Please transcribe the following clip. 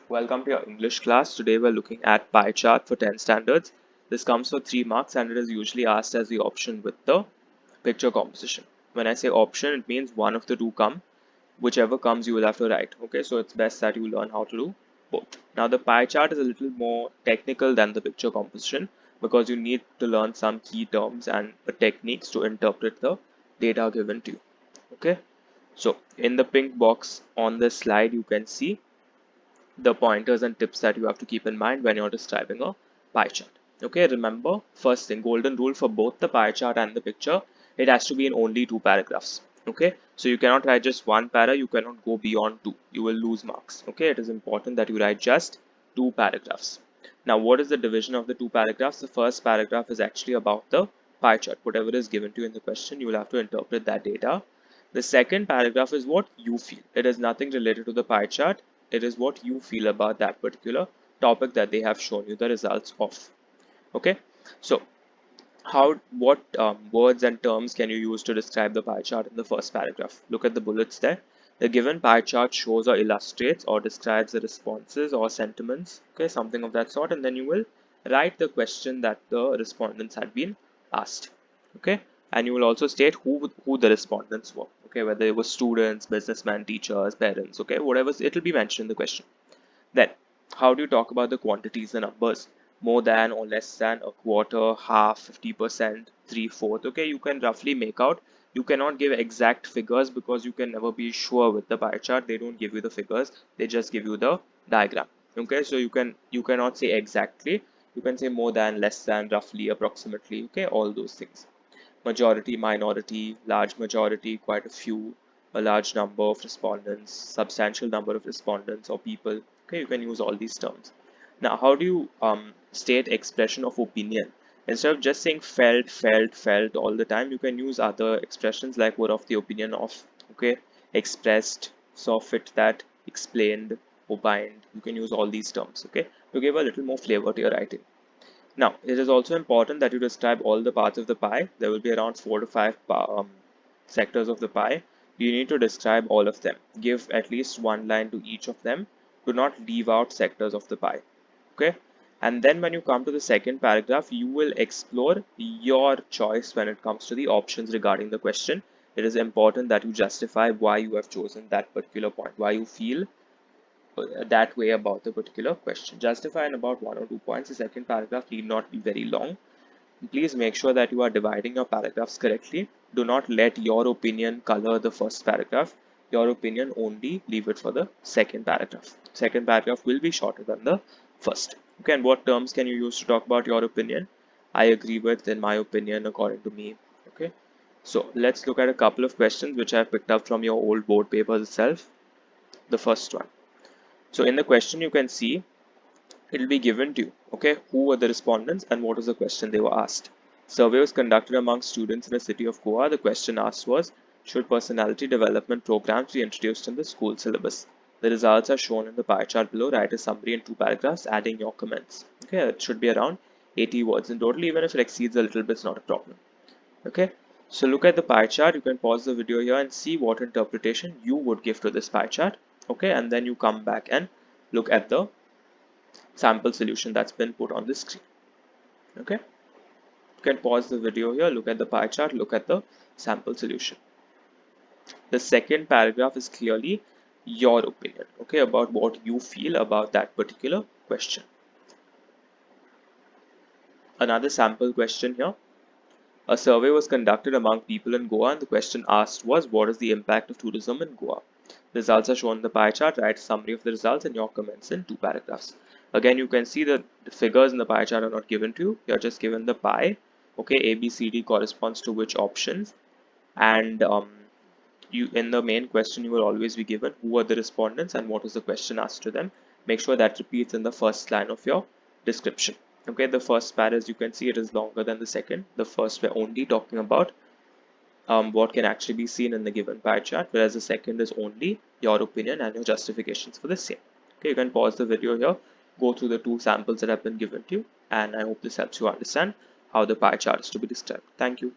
Welcome to your English class. Today we're looking at pie chart for 10 standards. This comes for 3 marks and it is usually asked as the option with the picture composition. When I say option, it means one of the two come. Whichever comes, you will have to write. Okay, so it's best that you learn how to do both. Now, the pie chart is a little more technical than the picture composition because you need to learn some key terms and techniques to interpret the data given to you. Okay, so in the pink box on this slide, you can see the pointers and tips that you have to keep in mind when you're describing a pie chart. Okay, remember, first thing, golden rule for both the pie chart and the picture, it has to be in only 2 paragraphs. Okay, so you cannot write just 1 para, you cannot go beyond 2, you will lose marks. Okay, it is important that you write just 2 paragraphs. Now, what is the division of the 2 paragraphs? The first paragraph is actually about the pie chart. Whatever is given to you in the question, you will have to interpret that data. The second paragraph is what you feel. It is nothing related to the pie chart. It is what you feel about that particular topic that they have shown you the results of. Okay, so what words and terms can you use to describe the pie chart in the first paragraph? Look at the bullets there. The given pie chart shows or illustrates or describes the responses or sentiments, okay, something of that sort, and then you will write the question that the respondents had been asked. Okay, and you will also state who the respondents were. Okay, whether it was students, businessmen, teachers, parents. Okay, whatever, it'll be mentioned in the question. Then, how do you talk about the quantities, the numbers? More than or less than, a quarter, half, 50%, three-fourth. Okay, you can roughly make out. You cannot give exact figures because you can never be sure with the pie chart. They don't give you the figures. They just give you the diagram. Okay, so you cannot say exactly. You can say more than, less than, roughly, approximately. Okay, all those things. Majority, minority, large majority, quite a few, a large number of respondents, substantial number of respondents or people. Okay, you can use all these terms. Now, how do you state expression of opinion? Instead of just saying felt all the time, you can use other expressions like were of the opinion of, okay, expressed, saw fit that, explained, opined. You can use all these terms, okay, to give a little more flavor to your writing. Now, it is also important that you describe all the parts of the pie. There will be around 4 to 5 sectors of the pie. You need to describe all of them. Give at least one line to each of them. Do not leave out sectors of the pie. Okay? And then when you come to the second paragraph, you will explore your choice when it comes to the options regarding the question. It is important that you justify why you have chosen that particular point, why you feel that way about the particular question. Justify in about 1 or 2 points. The second paragraph need not be very long. Please make sure that you are dividing your paragraphs correctly. Do not let your opinion color the first paragraph. Your opinion only leave it for the second paragraph. Second paragraph will be shorter than the first. Okay, and what terms can you use to talk about your opinion? I agree with, in my opinion, according to me. Okay, so let's look at a couple of questions which I have picked up from your old board papers itself. The first one. So in the question, you can see it will be given to you. Okay, who were the respondents and what was the question they were asked? Survey was conducted among students in the city of Goa. The question asked was, should personality development programs be introduced in the school syllabus? The results are shown in the pie chart below. Write a summary in 2 paragraphs, adding your comments. Okay, it should be around 80 words in total. Even if it exceeds a little bit, it's not a problem. Okay, so look at the pie chart. You can pause the video here and see what interpretation you would give to this pie chart. Okay, and then you come back and look at the sample solution that's been put on the screen. Okay, you can pause the video here, look at the pie chart, look at the sample solution. The second paragraph is clearly your opinion, okay, about what you feel about that particular question. Another sample question here. A survey was conducted among people in Goa and the question asked was, what is the impact of tourism in Goa? The results are shown in the pie chart. Write a summary of the results and your comments in 2 paragraphs. Again, you can see that the figures in the pie chart are not given to you. You're just given the pie. Okay, A, B, C, D corresponds to which options. And you in the main question, you will always be given who are the respondents and what was the question asked to them. Make sure that repeats in the first line of your description. Okay, the first part, as you can see, it is longer than the second. The first, we're only talking about what can actually be seen in the given pie chart, whereas the second is only your opinion and your justifications for the same. Okay, you can pause the video here, go through the 2 samples that have been given to you, and I hope this helps you understand how the pie chart is to be described. Thank you.